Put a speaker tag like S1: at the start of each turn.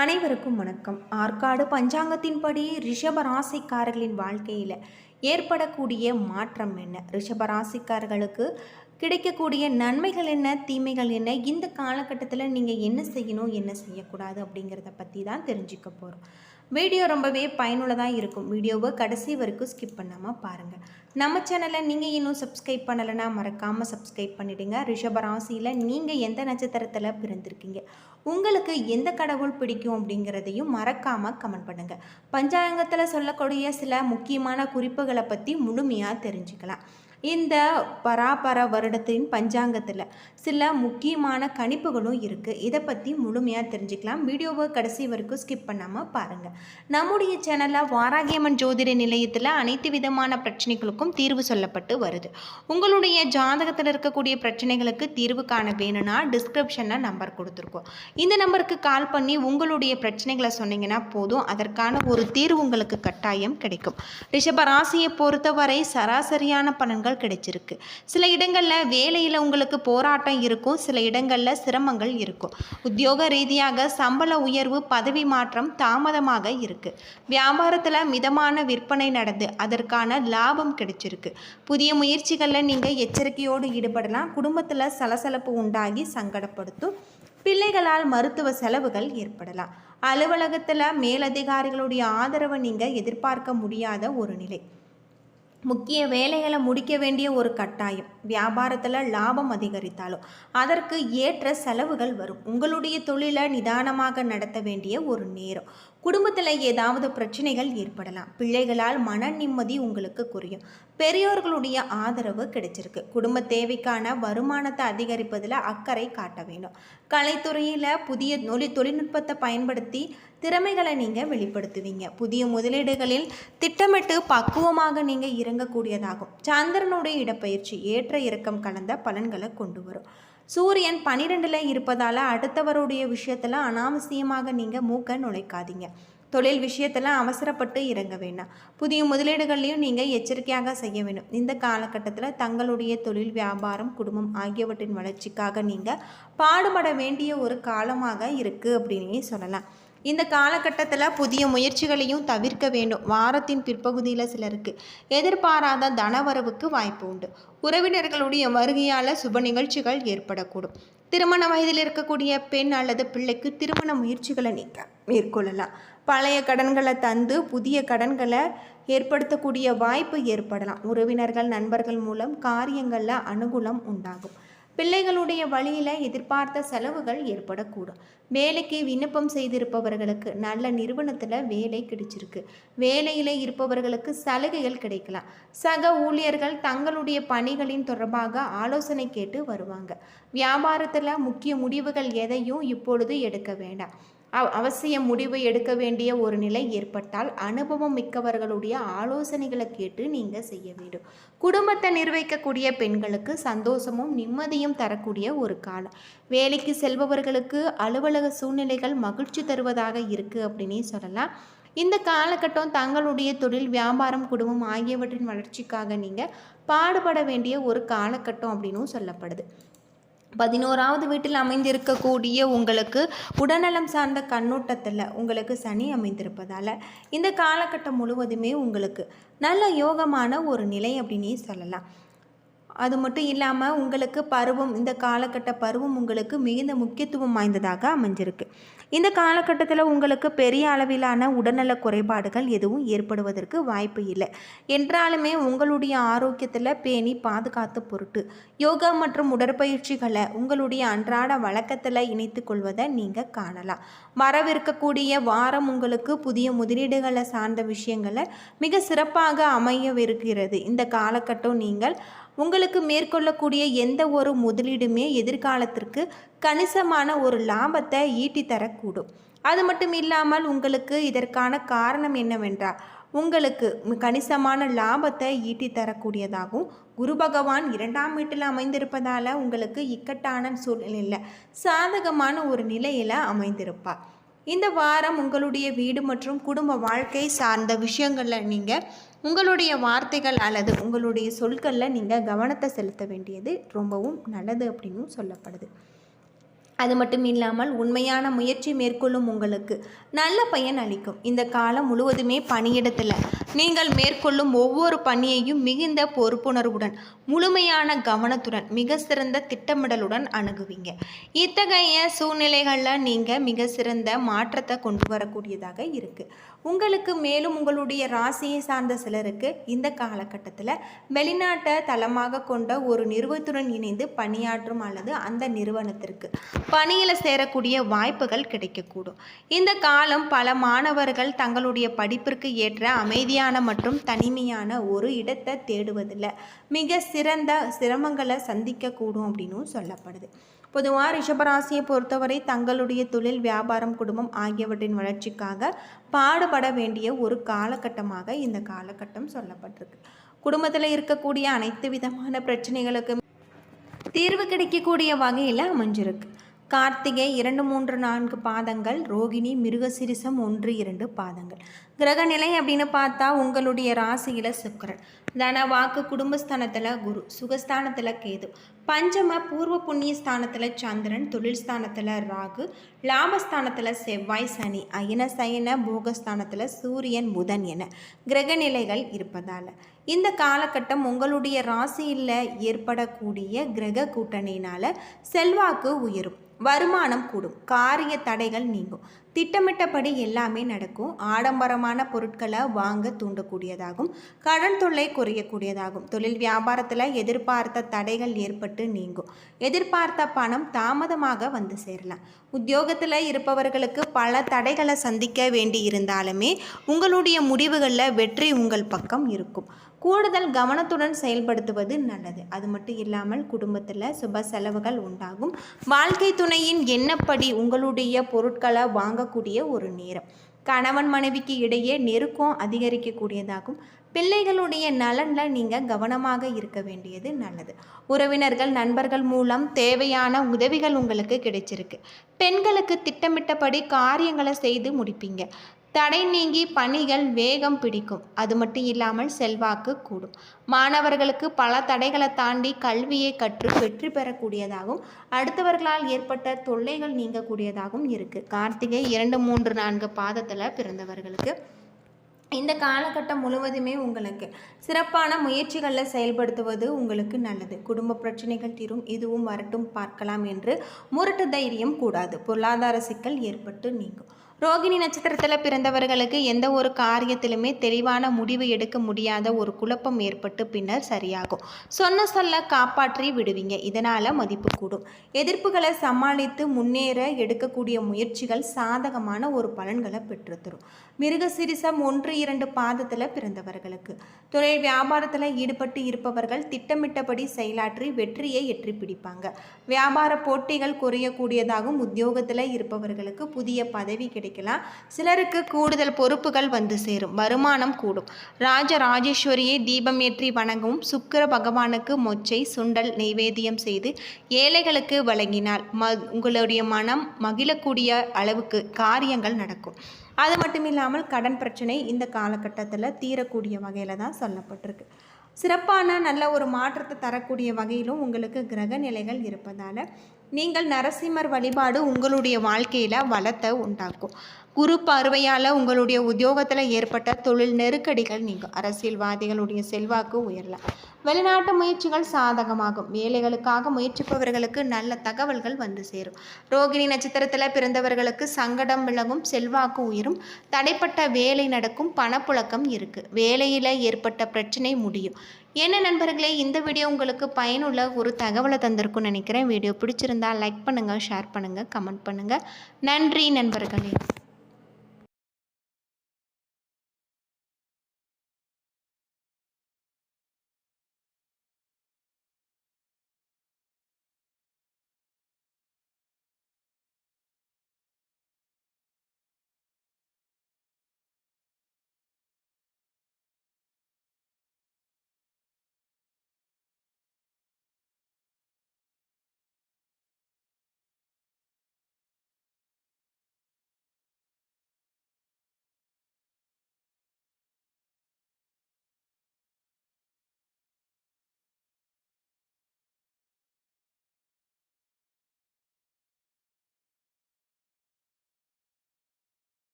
S1: அனைவருக்கும் வணக்கம். ஆற்காடு பஞ்சாங்கத்தின்படி ரிஷப ராசிக்காரர்களின் வாழ்க்கையில் ஏற்படக்கூடிய மாற்றம் என்ன, ரிஷப ராசிக்காரர்களுக்கு கிடைக்கக்கூடிய நன்மைகள் என்ன, தீமைகள் என்ன, இந்த காலகட்டத்தில் நீங்கள் என்ன செய்யணும் என்ன செய்யக்கூடாது அப்படிங்கிறத பற்றி தான் தெரிஞ்சுக்க போகிறோம். வீடியோ ரொம்பவே பயனுள்ளதாக இருக்கும். வீடியோவை கடைசி வரைக்கும் ஸ்கிப் பண்ணாமல் பாருங்கள். நம்ம சேனலை நீங்கள் இன்னும் சப்ஸ்கிரைப் பண்ணலைன்னா மறக்காமல் சப்ஸ்கிரைப் பண்ணிவிடுங்க. ரிஷப ராசியில் நீங்கள் எந்த நட்சத்திரத்தில் பிறந்திருக்கீங்க, உங்களுக்கு எந்த கடவுள் பிடிக்கும் அப்படிங்கிறதையும் மறக்காமல் கமெண்ட் பண்ணுங்கள். பஞ்சாங்கத்தில் சொல்லக்கூடிய சில முக்கியமான குறிப்புகளை பற்றி முழுமையாக தெரிஞ்சுக்கலாம். இந்த பராபர வருடத்தின் பஞ்சாங்கத்தில் சில முக்கியமான கணிப்புகளும் இருக்குது. இதை பற்றி முழுமையாக தெரிஞ்சுக்கலாம். வீடியோவை கடைசி வரைக்கும் ஸ்கிப் பண்ணாமல் பாருங்கள். நம்முடைய சேனலில் வாராகியம்மன் ஜோதிட நிலையத்தில் அனைத்து விதமான பிரச்சனைகளுக்கும் தீர்வு சொல்லப்பட்டு வருது. உங்களுடைய ஜாதகத்தில் இருக்கக்கூடிய பிரச்சனைகளுக்கு தீர்வு காண வேணும்னா டிஸ்கிரிப்ஷனில் நம்பர் கொடுத்துருக்கோம். இந்த நம்பருக்கு கால் பண்ணி உங்களுடைய பிரச்சனைகளை சொன்னீங்கன்னா போதும், அதற்கான ஒரு தீர்வு உங்களுக்கு கட்டாயம் கிடைக்கும். ரிஷப ராசியை பொறுத்தவரை சராசரியான பலன்கள் கிடைச்சிருக்கு. சில இடங்களில் வேலையில் உங்களுக்கு போராட்டம் இருக்கும், சில இடங்களில் சிரமங்கள் இருக்கும். உத்தியோக ரீதியாக சம்பள உயர்வு, பதவி மாற்றம் தாமதமாக இருக்கு. வியாபாரத்தில் மிதமான விற்பனை நடந்து அதற்கான லாபம் கிடைச்சிருக்கு. புதிய முயற்சிகளில் நீங்கள் எச்சரிக்கையோடு ஈடுபடலாம். குடும்பத்தில் சலசலப்பு உண்டாகி சங்கடப்படுத்தும். பிள்ளைகளால் மருத்துவ செலவுகள் ஏற்படலாம். அலுவலகத்தில் மேலதிகாரிகளுடைய ஆதரவை நீங்கள் எதிர்பார்க்க முடியாத ஒரு நிலை. முக்கிய வேலைகளை முடிக்க வேண்டிய ஒரு கட்டாயம். வியாபாரத்தில் லாபம் அதிகரித்தாலும் அதற்கு ஏற்ற செலவுகள் வரும். உங்களுடைய தொழிலை நிதானமாக நடத்த வேண்டிய ஒரு நேரம். குடும்பத்தில் ஏதாவது பிரச்சனைகள் ஏற்படலாம். பிள்ளைகளால் மன நிம்மதி உங்களுக்கு குறையும். பெரியோர்களுடைய ஆதரவு கிடைச்சிருக்கு. குடும்ப தேவைக்கான வருமானத்தை அதிகரிப்பதில் அக்கறை காட்ட வேண்டும். கலைத்துறையில் புதிய தொழில்நுட்பத்தை பயன்படுத்தி திறமைகளை நீங்கள் வெளிப்படுத்துவீங்க. புதிய முதலீடுகளில் திட்டமிட்டு பக்குவமாக நீங்கள் இறங்கக்கூடியதாகும். சந்திரனுடைய இடப்பெயர்ச்சி ஏற்ற இறக்கம் கலந்த பலன்களை கொண்டு வரும். சூரியன் 12ல் இருப்பதால் அடுத்தவருடைய விஷயத்தில் அனாவசியமாக நீங்கள் மூக்க நுழைக்காதீங்க. தொழில் விஷயத்தில் அவசரப்பட்டு இறங்க வேண்டாம். புதிய முதலீடுகள்லையும் நீங்கள் எச்சரிக்கையாக செய்ய வேண்டும். இந்த காலகட்டத்தில் தங்களுடைய தொழில், வியாபாரம், குடும்பம் ஆகியவற்றின் வளர்ச்சிக்காக நீங்கள் பாடுபட வேண்டிய ஒரு காலமாக இருக்குது அப்படின்னே சொல்லலாம். இந்த காலகட்டத்தில் புதிய முயற்சிகளையும் தவிர்க்க வேண்டும். வாரத்தின் பிற்பகுதியில் சிலருக்கு எதிர்பாராத தனவரவுக்கு வாய்ப்பு உண்டு. உறவினர்களுடைய வருகையால் சுப நிகழ்ச்சிகள் ஏற்படக்கூடும். திருமண வயதில் இருக்கக்கூடிய பெண் அல்லது பிள்ளைக்கு திருமண முயற்சிகளை நீங்கள் மேற்கொள்ளலாம். பழைய கடன்களை தந்து புதிய கடன்களை ஏற்படுத்தக்கூடிய வாய்ப்பு ஏற்படலாம். உறவினர்கள், நண்பர்கள் மூலம் காரியங்களில் அனுகூலம் உண்டாகும். பிள்ளைகளுடைய வழியில் எதிர்பார்த்த செலவுகள் ஏற்படக்கூடும். வேலைக்கு விண்ணப்பம் செய்திருப்பவர்களுக்கு நல்ல நிறுவனத்தில் வேலை கிடைச்சிருக்கு. வேலையில் இருப்பவர்களுக்கு சலுகைகள் கிடைக்கலாம். சக ஊழியர்கள் தங்களுடைய பணிகளின் தொடர்பாக ஆலோசனை கேட்டு வருவாங்க. வியாபாரத்தில் முக்கிய முடிவுகள் எதையும் இப்பொழுது எடுக்க வேண்டாம். அவசிய முடிவு எடுக்க வேண்டிய ஒரு நிலை ஏற்பட்டால் அனுபவம் மிக்கவர்களுடைய ஆலோசனைகளை கேட்டு நீங்கள் செய்ய வேண்டும். குடும்பத்தை நிர்வகிக்கக்கூடிய பெண்களுக்கு சந்தோஷமும் நிம்மதியும் தரக்கூடிய ஒரு காலம். வேலைக்கு செல்பவர்களுக்கு அலுவலக சூழ்நிலைகள் மகிழ்ச்சி தருவதாக இருக்குது அப்படின்னே சொல்லலாம். இந்த காலகட்டம் தங்களுடைய தொழில், வியாபாரம், குடும்பம் ஆகியவற்றின் வளர்ச்சிக்காக நீங்கள் பாடுபட வேண்டிய ஒரு காலகட்டம் அப்படின்னும் சொல்லப்படுது. 11வது வீட்டில் அமைந்திருக்கக்கூடிய உங்களுக்கு உடல்நலம் சார்ந்த கண்ணோட்டத்தில் உங்களுக்கு சனி அமைந்திருப்பதால் இந்த காலகட்டம் முழுவதுமே உங்களுக்கு நல்ல யோகமான ஒரு நிலை அப்படின்னே சொல்லலாம். அது மட்டும் இல்லாமல் உங்களுக்கு பருவம், இந்த காலகட்ட பருவம் உங்களுக்கு மிகுந்த முக்கியத்துவம் வாய்ந்ததாக அமைஞ்சிருக்கு. இந்த காலகட்டத்தில் உங்களுக்கு பெரிய அளவிலான உடல்நல குறைபாடுகள் எதுவும் ஏற்படுவதற்கு வாய்ப்பு இல்லை. என்றாலுமே உங்களுடைய ஆரோக்கியத்தில் பேணி பாதுகாத்து பொருட்டு யோகா மற்றும் உடற்பயிற்சிகளை உங்களுடைய அன்றாட வழக்கத்தில் இணைத்து கொள்வதை நீங்கள் காணலாம். வரவிருக்கக்கூடிய வாரம் உங்களுக்கு புதிய முதலீடுகளை சார்ந்த விஷயங்களை மிக சிறப்பாக அமையவிருக்கிறது. இந்த காலகட்டம் நீங்கள் உங்களுக்கு மேற்கொள்ளக்கூடிய எந்த ஒரு முதலீடுமே எதிர்காலத்திற்கு கணிசமான ஒரு லாபத்தை ஈட்டி தரக்கூடும். அது மட்டும் இல்லாமல் உங்களுக்கு இதற்கான காரணம் என்னவென்றால் உங்களுக்கு கணிசமான லாபத்தை ஈட்டி தரக்கூடியதாகவும் குரு பகவான் 2ஆம் வீட்டில் அமைந்திருப்பதால் உங்களுக்கு இக்கட்டான சூழ்நிலையில் சாதகமான ஒரு நிலையில் அமைந்திருப்பார். இந்த வாரம் உங்களுடைய வீடு மற்றும் குடும்ப வாழ்க்கை சார்ந்த விஷயங்களில் நீங்கள் உங்களுடைய வார்த்தைகள் அல்லது உங்களுடைய சொற்களில் நீங்கள் கவனத்தை செலுத்த வேண்டியது ரொம்பவும் நல்லது அப்படின்னு சொல்லப்படுது. அது மட்டும் இல்லாமல் உண்மையான முயற்சி மேற்கொள்ளும் உங்களுக்கு நல்ல பயன் அளிக்கும். இந்த காலம் முழுவதுமே பணியிடத்தில் நீங்கள் மேற்கொள்ளும் ஒவ்வொரு பணியையும் மிகுந்த பொறுப்புணர்வுடன் முழுமையான கவனத்துடன் மிக சிறந்த திட்டமிடலுடன் அணுகுவீங்க. இத்தகைய சூழ்நிலைகளில் நீங்கள் மிக சிறந்த மாற்றத்தை கொண்டு வரக்கூடியதாக இருக்குது. உங்களுக்கு மேலும் உங்களுடைய ராசியை சார்ந்த சிலருக்கு இந்த காலகட்டத்தில் வெளிநாட்டை தளமாக கொண்ட ஒரு நிறுவனத்துடன் இணைந்து பணியாற்றும் அல்லது அந்த நிறுவனத்திற்கு பணியில் சேரக்கூடிய வாய்ப்புகள் கிடைக்கக்கூடும். இந்த காலம் பல மாணவர்கள் தங்களுடைய படிப்பிற்கு ஏற்ற அமைதியான மற்றும் தனிமையான ஒரு இடத்தை தேடுவதில் மிக சிறந்த சிரமங்களை சந்திக்கக்கூடும் அப்படின்னும் சொல்லப்படுது. பொதுவாக ரிஷபராசியை பொறுத்தவரை தங்களுடைய தொழில், வியாபாரம், குடும்பம் ஆகியவற்றின் வளர்ச்சிக்காக பாடுபட வேண்டிய ஒரு காலகட்டமாக இந்த காலகட்டம் சொல்லப்பட்டிருக்கு. குடும்பத்தில் இருக்கக்கூடிய அனைத்து விதமான பிரச்சனைகளுக்கு தீர்வு கிடைக்கக்கூடிய வகையில் அமைஞ்சிருக்கு. கார்த்திகை 2, 3, 4 பாதங்கள், ரோகிணி, மிருகசிரிசம் 1, 2 பாதங்கள். கிரகநிலை அப்படின்னு பார்த்தா உங்களுடைய ராசியில் சுக்கிரன், தன வாக்கு குடும்பஸ்தானத்தில் குரு, சுகஸ்தானத்தில் கேது, பஞ்சம பூர்வ புண்ணிய ஸ்தானத்தில் சந்திரன், தொழில் ஸ்தானத்தில் ராகு, லாபஸ்தானத்தில் செவ்வாய், சனி, அயன சயன போகஸ்தானத்தில் சூரியன், புதன் என கிரகநிலைகள் இருப்பதால் இந்த காலகட்டம் உங்களுடைய ராசியில் ஏற்படக்கூடிய கிரக கூட்டணியினால் செல்வாக்கு உயரும், வருமானம் கூடும், காரிய தடைகள் நீங்கும், திட்டமிட்டபடி எல்லாமே நடக்கும், ஆடம்பரமான பொருட்களை வாங்க தூண்டக்கூடியதாகும், கடன் தொல்லை குறையக்கூடியதாகும், தொழில் வியாபாரத்தில் எதிர்பார்த்த தடைகள் ஏற்பட்டு நீங்கும், எதிர்பார்த்த பணம் தாமதமாக வந்து சேரலாம். உத்தியோகத்தில் இருப்பவர்களுக்கு பல தடைகளை சந்திக்க வேண்டி இருந்தாலுமே உங்களுடைய முடிவுகளில் வெற்றி உங்கள் பக்கம் இருக்கும். கூடுதல் கவனத்துடன் செயல்படுத்துவது நல்லது. அது மட்டும் இல்லாமல் குடும்பத்தில் சுப செலவுகள் உண்டாகும். வாழ்க்கை துணையின் எண்ணப்படி உங்களுடைய பொருட்களை வாங்கக்கூடிய ஒரு நேரம். கணவன் மனைவிக்கு இடையே நெருக்கம் அதிகரிக்கக்கூடியதாகும். பிள்ளைகளுடைய நலனில் நீங்கள் கவனமாக இருக்க வேண்டியது நல்லது. உறவினர்கள், நண்பர்கள் மூலம் தேவையான உதவிகள் உங்களுக்கு கிடைச்சிருக்கு. பெண்களுக்கு திட்டமிட்டபடி காரியங்களை செய்து முடிப்பீங்க. தடை நீங்கி பணிகள் வேகம் பிடிக்கும். அது மட்டும் இல்லாமல் செல்வாக்கு கூடும். மாணவர்களுக்கு பல தடைகளை தாண்டி கல்வியை கற்று வெற்றி பெறக்கூடியதாகவும் அடுத்தவர்களால் ஏற்பட்ட தொல்லைகள் நீங்கக்கூடியதாகவும் இருக்குது. கார்த்திகை 2, 3, 4 பாதத்தில் பிறந்தவர்களுக்கு இந்த காலகட்டம் முழுவதுமே உங்களுக்கு சிறப்பான முயற்சிகளில் செயல்படுத்துவது உங்களுக்கு நல்லது. குடும்ப பிரச்சனைகள் தீரும், இதுவும் வரட்டும் பார்க்கலாம் என்று முரட்டு தைரியம் கூடாது. பொருளாதார சிக்கல் ஏற்பட்டு நீங்கும். ரோகிணி நட்சத்திரத்தில் பிறந்தவர்களுக்கு எந்த ஒரு காரியத்திலுமே தெளிவான முடிவு எடுக்க முடியாத ஒரு குழப்பம் ஏற்பட்டு பின்னர் சரியாகும். சொன்ன சொல்ல காப்பாற்றி விடுவீங்க. இதனால் மதிப்பு கூடும். எதிர்ப்புகளை சமாளித்து முன்னேற எடுக்கக்கூடிய முயற்சிகள் சாதகமான ஒரு பலன்களை பெற்றுத்தரும். மிருகசிரிசம் 1, 2 பாதத்தில் பிறந்தவர்களுக்கு தொழில் வியாபாரத்தில் ஈடுபட்டு இருப்பவர்கள் திட்டமிட்டபடி செயலாற்றி வெற்றியை எற்றி பிடிப்பாங்க. வியாபார போட்டிகள் குறையக்கூடியதாகவும் உத்தியோகத்தில் இருப்பவர்களுக்கு புதிய பதவி கிடைக்கும். சிலருக்கு கூடுதல் பொறுப்புகள் வந்து சேரும். வருமானம் கூடும். ராஜராஜேஸ்வரியை தீபம் ஏற்றி வணங்கவும், சுக்கிர பகவானுக்கு மொச்சை, சுண்டல் நெய்வேத்தியம் செய்து ஏழைகளுக்கு வழங்கினால் உங்களுடைய மனம் மகிழக்கூடிய அளவுக்கு காரியங்கள் நடக்கும். அது மட்டும் இல்லாமல் கடன் பிரச்சனை இந்த காலகட்டத்தில் தீரக்கூடிய வகையில் தான் சொல்லப்பட்டிருக்கு. சிறப்பான நல்ல ஒரு மாற்றத்தை தரக்கூடிய வகையிலும் உங்களுக்கு கிரக நிலைகள் இருப்பதால் நீங்கள் நரசிம்மர் வழிபாடு உங்களுடைய வாழ்க்கையில் வளத்தை உண்டாக்கும். குரு பார்வையால் உங்களுடைய உத்தியோகத்தில் ஏற்பட்ட தொழில் நெருக்கடிகள் நீங்கும். அரசியல்வாதிகளுடைய செல்வாக்கு உயரலாம். வெளிநாட்டு முயற்சிகள் சாதகமாகும். வேலைகளுக்காக முயற்சிப்பவர்களுக்கு நல்ல தகவல்கள் வந்து சேரும். ரோகிணி நட்சத்திரத்தில் பிறந்தவர்களுக்கு சங்கடம் விலகும், செல்வாக்கு உயரும், தடைப்பட்ட வேலை நடக்கும், பணப்புழக்கம் இருக்குது. வேலையில் ஏற்பட்ட பிரச்சனை முடியும். என்ன நண்பர்களே, இந்த வீடியோ உங்களுக்கு பயனுள்ள ஒரு தகவலை தந்திருக்கும்னு நினைக்கிறேன். வீடியோ பிடிச்சிருந்தா லைக் பண்ணுங்கள், ஷேர் பண்ணுங்கள், கமெண்ட் பண்ணுங்கள். நன்றி நண்பர்களே.